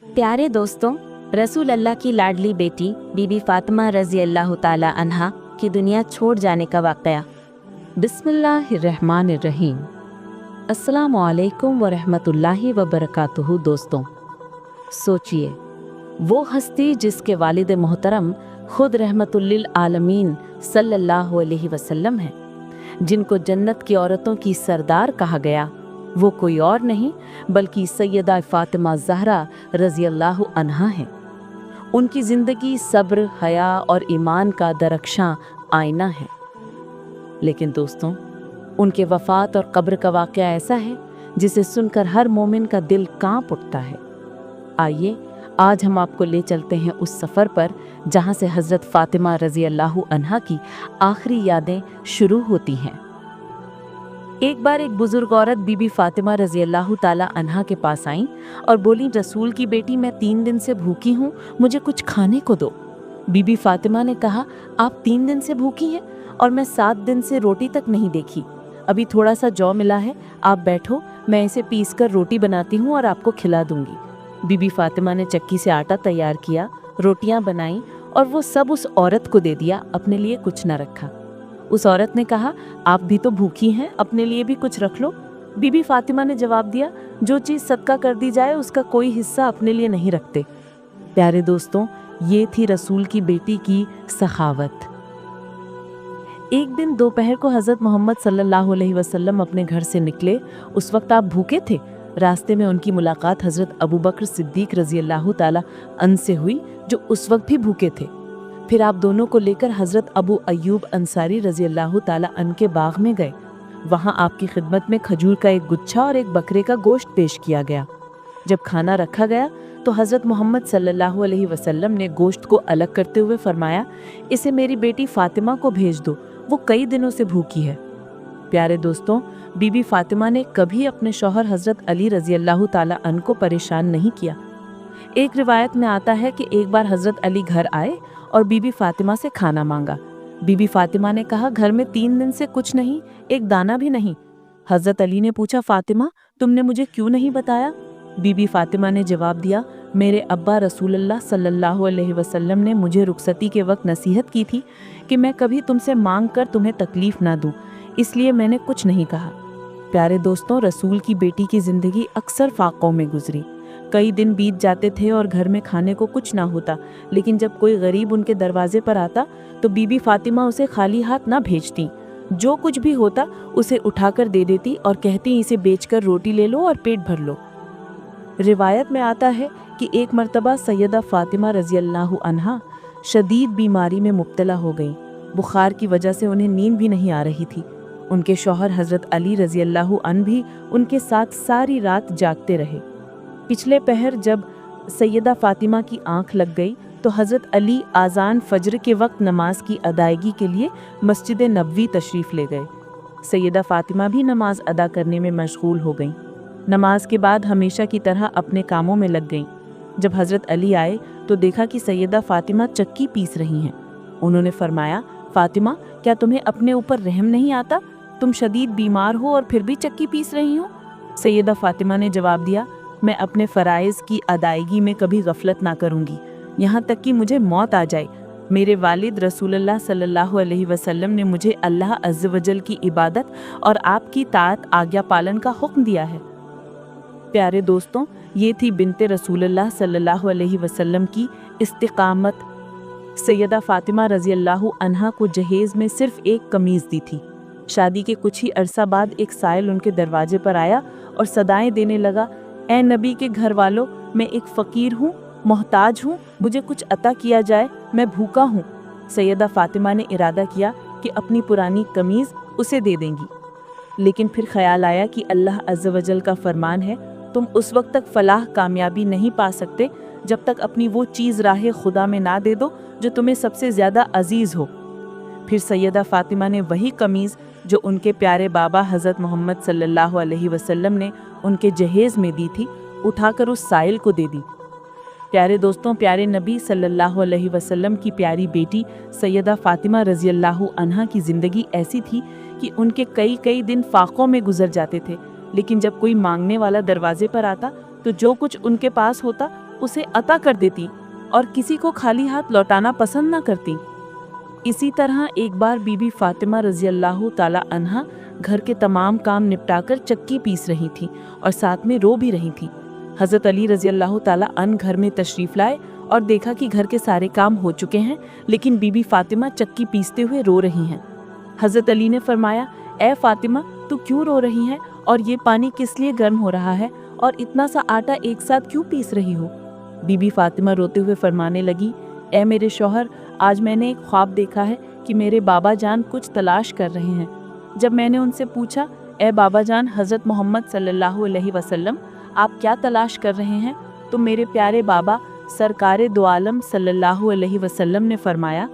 प्यारे दोस्तों, रसूल अल्लाह की लाडली बेटी बीबी फातिमा रज़ी अल्लाह ताला अन्हा की दुनिया छोड़ जाने का वाक़या। बिस्मिल्लाहिर्रहमानिर्रहीम। अस्सलामु अलैकुम व रहमतुल्लाहि व बरकातुहू। दोस्तों, सोचिए, वो हस्ती जिसके वालिद मोहतरम खुद रहमतुल्लिल आलमीन सल्लल्लाहु अलैहि वसल्लम हैं, जिनको जन्नत की औरतों की सरदार कहा गया, वो कोई और नहीं बल्कि सैयदा फातिमा ज़हरा रज़ी अल्लाह अन्हा हैं। उनकी ज़िंदगी सब्र, हया और ईमान का दरख्शां आईना है। लेकिन दोस्तों, उनके वफ़ात और कब्र का वाक़या ऐसा है जिसे सुनकर हर मोमिन का दिल कांप उठता है। आइए, आज हम आपको ले चलते हैं उस सफ़र पर जहाँ से हज़रत फ़ातिमा रज़ी अल्लाह अन्हा की आखिरी यादें शुरू होती हैं। एक बार एक बुज़ुर्ग औरत बीबी फ़ातिमा रज़ी अल्लाह ताला अन्हा के पास आई और बोली, रसूल की बेटी, मैं 3 दिन से भूखी हूँ, मुझे कुछ खाने को दो। बीबी फ़ातिमा ने कहा, आप 3 दिन से भूखी हैं और मैं 7 दिन से रोटी तक नहीं देखी। अभी थोड़ा सा जौ मिला है, आप बैठो, मैं इसे पीसकर रोटी बनाती हूँ और आपको खिला दूंगी। बीबी फ़ातिमा ने चक्की से आटा तैयार किया, रोटियां बनाई और वो सब उस औरत को दे दिया, अपने लिए कुछ न रखा। उस औरत ने कहा, आप भी तो भूखी हैं, अपने लिए भी कुछ रख लो। बीबी फ़ातिमा ने जवाब दिया, जो चीज़ सदका कर दी जाए उसका कोई हिस्सा अपने लिए नहीं रखते। प्यारे दोस्तों, ये थी रसूल की बेटी की सखावत। एक दिन दोपहर को हज़रत मोहम्मद सल्लल्लाहु अलैहि वसल्लम अपने घर से निकले। उस वक्त आप भूखे थे। रास्ते में उनकी मुलाकात हज़रत अबू बकर सिद्दीक रज़ी अल्लाह ताला अन से हुई, जो उस वक्त भी भूखे थे। फिर आप दोनों को लेकर हज़रत अबू अय्यूब अंसारी रज़ी अल्लाह ताला अन के बाग में गए। वहाँ आपकी खिदमत में खजूर का एक गुच्छा और एक बकरे का गोश्त पेश किया गया। जब खाना रखा गया तो हज़रत मोहम्मद सल्लल्लाहु अलैहि वसल्लम ने गोश्त को अलग करते हुए फरमाया, इसे मेरी बेटी फ़ातिमा को भेज दो, वो कई दिनों से भूखी है। प्यारे दोस्तों, बीबी फ़ातिमा ने कभी अपने शौहर हज़रत अली रज़ी अल्लाह ताला अन को परेशान नहीं किया। एक रिवायत में आता है कि एक बार हज़रत अली घर आए और बीबी फ़ातिमा से खाना मांगा। बीबी फ़ातिमा ने कहा, घर में 3 दिन से कुछ नहीं, एक दाना भी नहीं। हज़रत अली ने पूछा, फ़ातिमा, तुमने मुझे क्यों नहीं बताया? बीबी फ़ातिमा ने जवाब दिया, मेरे अब्बा रसूलुल्लाह सल्लल्लाहु अलैहि वसल्लम ने मुझे रुखसती के वक्त नसीहत की थी कि मैं कभी तुमसे मांग कर तुम्हें तकलीफ़ ना दूँ, इसलिए मैंने कुछ नहीं कहा। प्यारे दोस्तों, रसूल की बेटी की ज़िंदगी अक्सर फाकों में गुजरी। कई दिन बीत जाते थे और घर में खाने को कुछ ना होता, लेकिन जब कोई गरीब उनके दरवाजे पर आता तो बीबी फ़ातिमा उसे खाली हाथ ना भेजती। जो कुछ भी होता उसे उठाकर दे देती और कहती, इसे बेचकर रोटी ले लो और पेट भर लो। रिवायत में आता है कि एक मर्तबा सैयदा फ़ातिमा रज़ी अल्लाह अन्हा शदीद बीमारी में मुब्तला हो गई। बुखार की वजह से उन्हें नींद भी नहीं आ रही थी। उनके शौहर हज़रत अली रज़ी अल्लाह अन भी उनके साथ सारी रात जागते रहे। पिछले पहर जब सैयदा फ़ातिमा की आंख लग गई तो हज़रत अली आज़ान फ़ज्र के वक्त नमाज की अदायगी के लिए मस्जिद नबवी तशरीफ़ ले गए। सैयदा फ़ातिमा भी नमाज अदा करने में मशगूल हो गईं। नमाज के बाद हमेशा की तरह अपने कामों में लग गईं। जब हज़रत अली आए तो देखा कि सैयदा फ़ातिमा चक्की पीस रही हैं। उन्होंने फरमाया, फ़ातिमा, क्या तुम्हें अपने ऊपर रहम नहीं आता? तुम शदीद बीमार हो और फिर भी चक्की पीस रही हो? सैयदा फ़ातिमा ने जवाब दिया, मैं अपने फ़राइज़ की अदायगी में कभी गफलत ना करूँगी, यहाँ तक कि मुझे मौत आ जाए। मेरे वालिद रसूलुल्लाह सल्लल्लाहु अलैहि वसल्लम ने मुझे अल्लाह अज़्ज़ वजल की इबादत और आपकी ताअत आज्ञा पालन का हुक्म दिया है। प्यारे दोस्तों, ये थी बिनते रसूलुल्लाह सल्लल्लाहु अलैहि वसल्लम की इस्तिकामत। सैयदा फ़ातिमा रज़ी अल्लाह अन्हा को जहेज़ में सिर्फ़ एक कमीज़ दी थी। शादी के कुछ ही अरसा बाद एक साइल उनके दरवाजे पर आया और सदाएं देने लगा, ए नबी के घर वालों, मैं एक फ़कीर हूँ, मोहताज हूँ, मुझे कुछ अता किया जाए, मैं भूखा हूँ। सैयदा फ़ातिमा ने इरादा किया कि अपनी पुरानी कमीज़ उसे दे देंगी, लेकिन फिर ख्याल आया कि अल्लाह अज़्ज़ वजल का फरमान है, तुम उस वक्त तक फ़लाह कामयाबी नहीं पा सकते जब तक अपनी वो चीज़ राह खुदा में ना दे दो जो तुम्हें सबसे ज़्यादा अजीज़ हो। फिर सैयदा फ़ातिमा ने वही कमीज़ जो उनके प्यारे बाबा हज़रत मोहम्मद सल्लल्लाहु अलैहि वसल्लम ने उनके जहेज़ में दी थी, उठाकर उस साइल को दे दी। प्यारे दोस्तों, प्यारे नबी सल्लल्लाहु अलैहि वसल्लम की प्यारी बेटी सैयदा फ़ातिमा रज़ी अल्लाह अन्हा की ज़िंदगी ऐसी थी कि उनके कई दिन फाकों में गुजर जाते थे, लेकिन जब कोई मांगने वाला दरवाजे पर आता तो जो कुछ उनके पास होता उसे अता कर देती और किसी को खाली हाथ लौटाना पसंद ना करती। इसी तरह एक बार बीबी फातिमा रजी अल्लाह ताला अन्हा घर के तमाम काम निपटाकर चक्की पीस रही थी और साथ में रो भी रही थी। हज़रत अली रजी अल्लाह ताला अन घर में तशरीफ़ लाए और देखा कि घर के सारे काम हो चुके हैं, लेकिन बीबी फातिमा चक्की पीसते हुए रो रही हैं। हज़रत अली ने फरमाया, ए फातिमा, तू क्यों रो रही है और ये पानी किस लिए गर्म हो रहा है और इतना सा आटा एक साथ क्यों पीस रही हो? बीबी फातिमा रोते हुए फरमाने लगी, ए मेरे शौहर, आज मैंने एक ख्वाब देखा है कि मेरे बाबा जान कुछ तलाश कर रहे हैं। जब मैंने उनसे पूछा, ए बाबा जान, हज़रत मोहम्मद सल्लल्लाहु अलैहि वसल्लम आप क्या तलाश कर रहे हैं, तो मेरे प्यारे बाबा सरकारे दो आलम सल्लल्लाहु अलैहि वसल्लम ने फरमाया,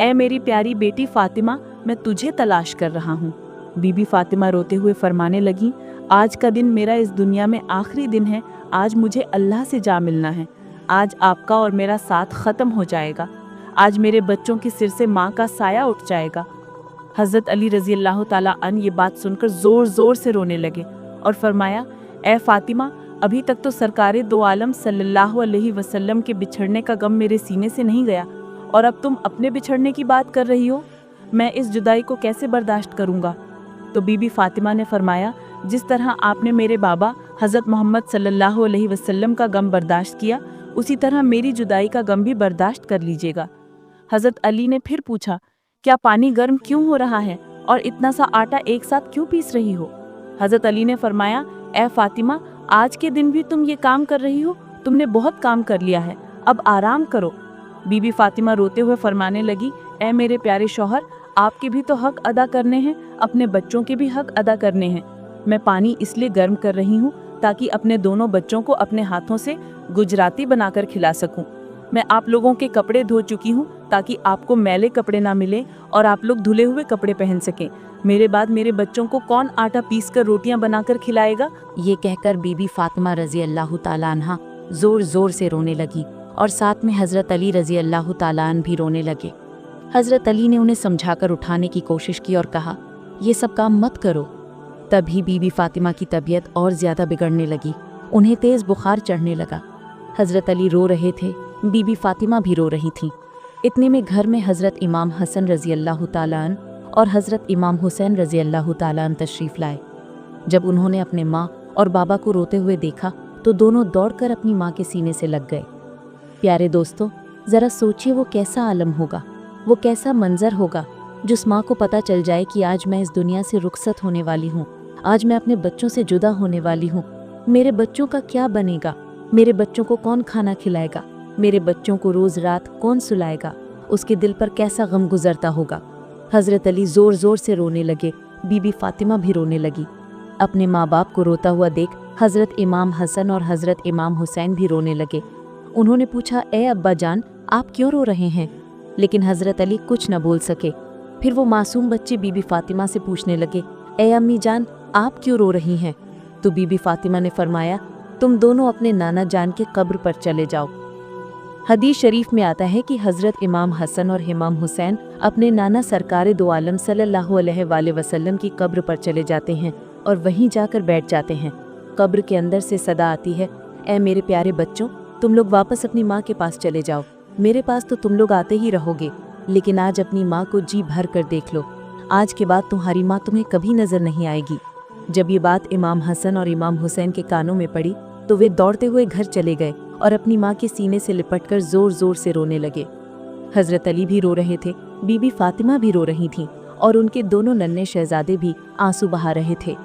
ए मेरी प्यारी बेटी फातिमा, मैं तुझे तलाश कर रहा हूँ। बीबी फातिमा रोते हुए फरमाने लगी, आज का दिन मेरा इस दुनिया में आखिरी दिन है, आज मुझे अल्लाह से जा मिलना है। आज आपका और मेरा साथ ख़त्म हो जाएगा। आज मेरे बच्चों के सिर से माँ का साया उठ जाएगा। हज़रत अली रज़ी अल्लाह ताला अन ये बात सुनकर ज़ोर ज़ोर से रोने लगे और फरमाया, ए फातिमा, अभी तक तो सरकारे दो आलम सल्लल्लाहु अलैहि वसल्लम के बिछड़ने का गम मेरे सीने से नहीं गया और अब तुम अपने बिछड़ने की बात कर रही हो। मैं इस जुदाई को कैसे बर्दाश्त करूँगा? तो बीबी फातिमा ने फरमाया, जिस तरह आपने मेरे बाबा हज़रत मोहम्मद सल्लल्लाहु अलैहि वसल्लम का गम बर्दाश्त किया, उसी तरह मेरी जुदाई का गम भी बर्दाश्त कर लीजिएगा। हज़रत अली ने फिर पूछा, क्या पानी गर्म क्यों हो रहा है और इतना सा आटा एक साथ क्यों पीस रही हो? हज़रत अली ने फरमाया, ए फातिमा, आज के दिन भी तुम ये काम कर रही हो? तुमने बहुत काम कर लिया है, अब आराम करो। बीबी फातिमा रोते हुए फरमाने लगी, ए मेरे प्यारे शौहर, आपके भी तो हक अदा करने हैं, अपने बच्चों के भी हक अदा करने हैं। मैं पानी इसलिए गर्म कर रही हूँ ताकि अपने दोनों बच्चों को अपने हाथों से गुजराती बनाकर खिला सकूं। मैं आप लोगों के कपड़े धो चुकी हूँ ताकि आपको मैले कपड़े ना मिले और आप लोग धुले हुए कपड़े पहन सकें। मेरे बाद मेरे बच्चों को कौन आटा पीसकर रोटियां बनाकर खिलाएगा? ये कहकर बीबी फातिमा रजी अल्लाह ताला अन्हा जोर जोर से रोने लगी और साथ में हज़रत अली रजी अल्लाह ताला अन्हु भी रोने लगे। हज़रत अली ने उन्हें समझाकर उठाने की कोशिश की और कहा, ये सब काम मत करो। तभी बीबी फातिमा की तबीयत और ज़्यादा बिगड़ने लगी, उन्हें तेज़ बुखार चढ़ने लगा। हज़रत अली रो रहे थे, बीबी फातिमा भी रो रही थीं। इतने में घर में हज़रत इमाम हसन रज़ी अल्लाह ताला अन्हु और हज़रत इमाम हुसैन रज़ी अल्लाह ताला अन्हु तशरीफ़ लाए। जब उन्होंने अपने माँ और बाबा को रोते हुए देखा तो दोनों दौड़कर अपनी माँ के सीने से लग गए। प्यारे दोस्तों, ज़रा सोचिए वो कैसा आलम होगा, वो कैसा मंजर होगा जिस माँ को पता चल जाए कि आज मैं इस दुनिया से रुखसत होने वाली हूँ, आज मैं अपने बच्चों से जुदा होने वाली हूँ। मेरे बच्चों का क्या बनेगा? मेरे बच्चों को कौन खाना खिलाएगा? मेरे बच्चों को रोज़ रात कौन सुलाएगा? उसके दिल पर कैसा गम गुजरता होगा। हज़रत अली ज़ोर ज़ोर से रोने लगे, बीबी फातिमा भी रोने लगी। अपने माँ बाप को रोता हुआ देख हज़रत इमाम हसन और हज़रत इमाम हुसैन भी रोने लगे। उन्होंने पूछा, ए अब्बा जान, आप क्यों रो रहे हैं? लेकिन हज़रत अली कुछ न बोल सके। फिर वो मासूम बच्चे बीबी फातिमा से पूछने लगे, ए अम्मी जान, आप क्यों रो रही हैं? तो बीबी फातिमा ने फरमाया, तुम दोनों अपने नाना जान के कब्र पर चले जाओ। हदीस शरीफ में आता है कि हज़रत इमाम हसन और इमाम हुसैन अपने नाना सरकारे दो आलम सल्लल्लाहु अलैहि वसल्लम की कब्र पर चले जाते हैं और वहीं जाकर बैठ जाते हैं। कब्र के अंदर से सदा आती है, ए मेरे प्यारे बच्चों, तुम लोग वापस अपनी माँ के पास चले जाओ। मेरे पास तो तुम लोग आते ही रहोगे, लेकिन आज अपनी माँ को जी भर कर देख लो। आज के बाद तुम्हारी माँ तुम्हें कभी नज़र नहीं आएगी। जब ये बात इमाम हसन और इमाम हुसैन के कानों में पड़ी तो वे दौड़ते हुए घर चले गए और अपनी माँ के सीने से लिपटकर ज़ोर ज़ोर से रोने लगे। हज़रत अली भी रो रहे थे, बीबी फातिमा भी रो रही थीं और उनके दोनों नन्हे शहजादे भी आंसू बहा रहे थे।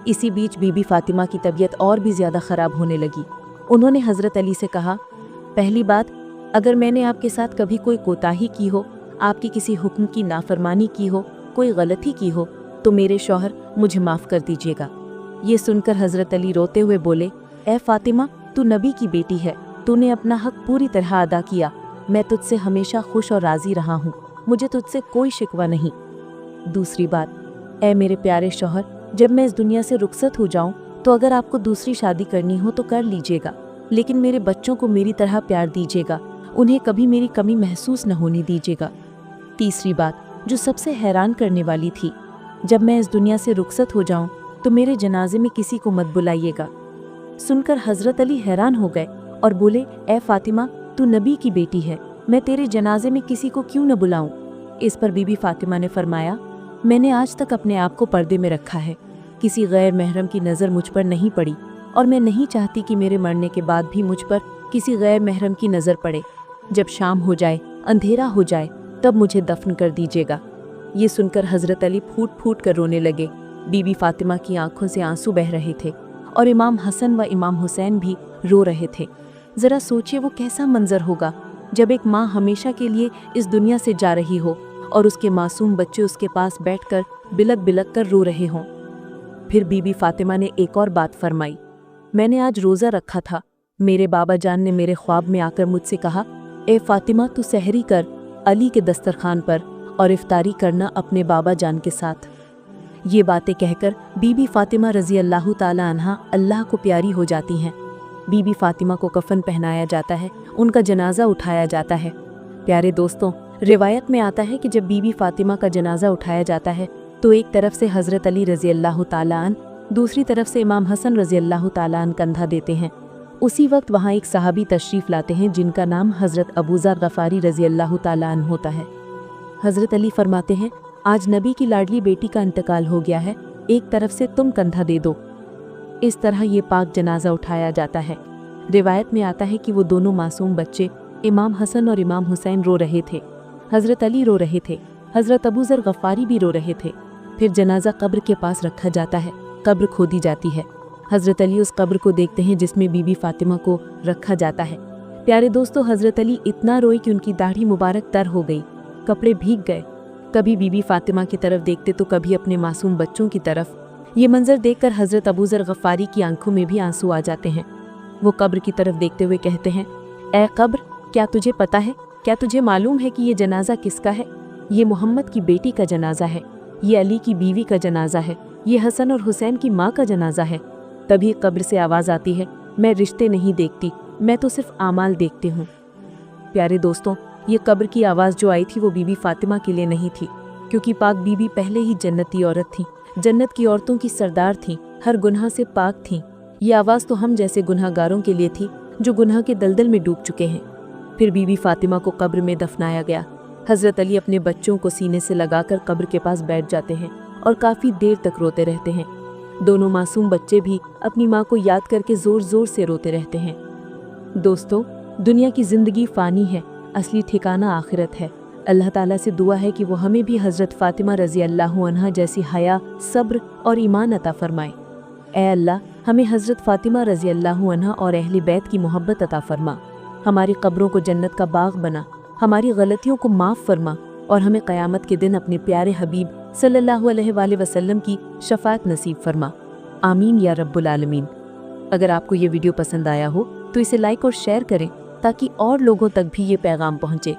इसी बीच बीबी फातिमा की तबीयत और भी ज़्यादा ख़राब होने लगी। उन्होंने हज़रत अली से कहा, पहली बात, अगर मैंने आपके साथ कभी कोई कोताही की हो, आपकी किसी हुक्म की नाफरमानी की हो, कोई गलती की हो, तो मेरे शौहर मुझे माफ़ कर दीजिएगा। ये सुनकर हज़रत अली रोते हुए बोले, ए फातिमा, तू नबी की बेटी है, तूने अपना हक पूरी तरह अदा किया। मैं तुझसे हमेशा खुश और राज़ी रहा हूँ, मुझे तुझसे कोई शिकवा नहीं। दूसरी बात, ए मेरे प्यारे शौहर, जब मैं इस दुनिया से रुखसत हो जाऊँ तो अगर आपको दूसरी शादी करनी हो तो कर लीजिएगा, लेकिन मेरे बच्चों को मेरी तरह प्यार दीजिएगा, उन्हें कभी मेरी कमी महसूस न होने दीजिएगा। तीसरी बात, जो सबसे हैरान करने वाली थी, जब मैं इस दुनिया से रुखसत हो जाऊं तो मेरे जनाजे में किसी को मत बुलाइएगा। सुनकर हज़रत अली हैरान हो गए और बोले, ए फातिमा, तू नबी की बेटी है, मैं तेरे जनाजे में किसी को क्यों न बुलाऊं? इस पर बीबी फातिमा ने फरमाया, मैंने आज तक अपने आप को पर्दे में रखा है, किसी गैर महरम की नज़र मुझ पर नहीं पड़ी और मैं नहीं चाहती कि मेरे मरने के बाद भी मुझ पर किसी गैर महरम की नज़र पड़े। जब शाम हो जाए, अंधेरा हो जाए, तब मुझे दफन कर दीजिएगा। ये सुनकर हज़रत अली फूट फूट कर रोने लगे। बीबी फातिमा की आंखों से आंसू बह रहे थे और इमाम हसन व इमाम हुसैन भी रो रहे थे। ज़रा सोचिए वो कैसा मंजर होगा जब एक माँ हमेशा के लिए इस दुनिया से जा रही हो और उसके मासूम बच्चे उसके पास बैठकर बिलक बिलक कर रो रहे हों। फिर बीबी फातिमा ने एक और बात फरमाई, मैंने आज रोज़ा रखा था। मेरे बाबा जान ने मेरे ख्वाब में आकर मुझसे कहा, ए फातिमा, तू सहरी कर अली के दस्तरखान पर और इफ्तारी करना अपने बाबा जान के साथ। ये बातें कहकर बीबी फातिमा रज़ी अल्लाह ताला अन्हा अल्लाह को प्यारी हो जाती हैं। बीबी फातिमा को कफन पहनाया जाता है, उनका जनाजा उठाया जाता है। प्यारे दोस्तों, रिवायत में आता है कि जब बीबी फातिमा का जनाजा उठाया जाता है तो एक तरफ से हज़रत अली रज़ी अल्लाह ताला अन्हु, दूसरी तरफ से इमाम हसन रज़ी अल्लाह ताला अन्हु कंधा देते हैं। उसी वक्त वहाँ एक सहाबी तशरीफ़ लाते हैं जिनका नाम हज़रत अबू ज़र गफ़ारी रज़ी अल्लाह ताला अन्हु होता है। हज़रत अली फरमाते हैं, आज नबी की लाडली बेटी का इंतकाल हो गया है, एक तरफ से तुम कंधा दे दो। इस तरह ये पाक जनाजा उठाया जाता है। रिवायत में आता है कि वो दोनों मासूम बच्चे इमाम हसन और इमाम हुसैन रो रहे थे, हज़रत अली रो रहे थे, हज़रत अबू ज़र गफ़ारी भी रो रहे थे। फिर जनाजा कब्र के पास रखा जाता है, कब्र खोदी जाती है। हज़रत अली उस कब्र को देखते हैं जिसमें बीबी फातिमा को रखा जाता है। प्यारे दोस्तों, हज़रत अली इतना रोए कि उनकी दाढ़ी मुबारक तर हो गई, कपड़े भीग गए। कभी बीबी फातिमा की तरफ देखते तो कभी अपने मासूम बच्चों की तरफ। ये मंजर देखकर हज़रत अबू ज़र गफ़ारी की आंखों में भी आंसू आ जाते हैं। वो कब्र की तरफ देखते हुए कहते हैं, ए कब्र, क्या तुझे पता है, क्या तुझे मालूम है कि ये जनाजा किसका है? ये मोहम्मद की बेटी का जनाजा है, ये अली की बीवी का जनाजा है, ये हसन और हुसैन की माँ का जनाजा है। तभी कब्र से आवाज़ आती है, मैं रिश्ते नहीं देखती, मैं तो सिर्फ आमाल देखती हूँ। प्यारे दोस्तों, ये कब्र की आवाज़ जो आई थी वो बीबी फातिमा के लिए नहीं थी, क्योंकि पाक बीबी पहले ही जन्नती औरत थी, जन्नत की औरतों की सरदार थी, हर गुनाह से पाक थी। ये आवाज़ तो हम जैसे गुनाहगारों के लिए थी जो गुनाह के दलदल में डूब चुके हैं। फिर बीबी फातिमा को कब्र में दफनाया गया। हज़रत अली अपने बच्चों को सीने से लगाकर कब्र के पास बैठ जाते हैं और काफ़ी देर तक रोते रहते हैं। दोनों मासूम बच्चे भी अपनी माँ को याद करके ज़ोर ज़ोर से रोते रहते हैं। दोस्तों, दुनिया की ज़िंदगी फ़ानी है, असली ठिकाना आखिरत है। अल्लाह ताला से दुआ है कि वो हमें भी हज़रत फ़ातिमा रज़ी अल्लाह अन्हा जैसी हया, सब्र और ईमान अता फ़रमाए। ए अल्लाह, हमें हज़रत फ़ातिमा रज़ी अल्लाह अन्हा और अहले बैत की मोहब्बत अता फ़रमा। हमारी कब्रों को जन्नत का बाग बना, हमारी गलतियों को माफ़ फरमा और हमें क़यामत के दिन अपने प्यारे हबीब सल्लल्लाहु अलैहि वसल्लम की शफ़ाअत नसीब फरमा। आमीन या रब्बुल आलमीन। अगर आपको ये वीडियो पसंद आया हो तो इसे लाइक और शेयर करें ताकि और लोगों तक भी ये पैगाम पहुँचे।